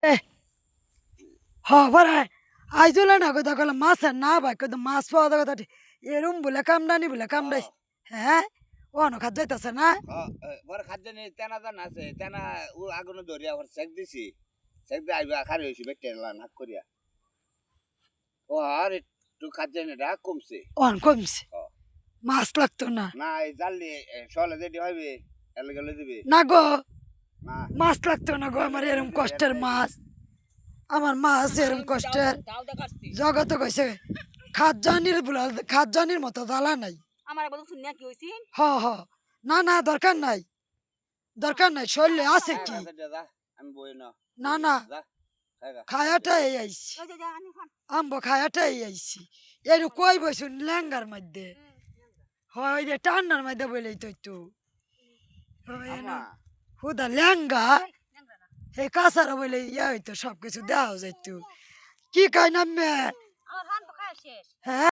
এ হবারে আইজুলে না কথা কলে মাছের না ভাই কিন্তু মাছ পাওয়া কথা এরম বলে কামড়ানি বলে কামড়াই হ্যাঁ ও খাদ যাইতেছে না বড় খাদ্য নেই তেনা জান আছে তেনা ও আগুন ধরিয়া আবার চেক দিছি চেক দিয়ে আইবা খারি হয়েছি বেটে নাক করিয়া ও আর একটু খাদ্য নেটা কমছে কমছে মাছ লাগতো না না এই জানলি সলে যেটি হইবে এলে গেলে দিবে না গো না মাছ লাগতো না গো আমার এরম কষ্টের মাছ আমার মাছ এরম কষ্টের জগত কইছে খাদ্যানির মতো জ্বালা নাই আমার বলছ না কি হইছে হ হ না না দরকার নাই শরীরে আছে কি আমি বই না না না খাইগা খায়াটাই আইছি আম্ব খায়াটাই আইছি এর কই বসুন ল্যাঙ্গার মধ্যে হয় যে টান্নার মধ্যে বলেই তো একটু হুদা ল্যাঙ্গা এই কাঁচারা বলে ইয়া হইতো সবকিছু দেওয়া যাইতো কি খাই নামবে আমার ধান তো খায় শেষ হ্যাঁ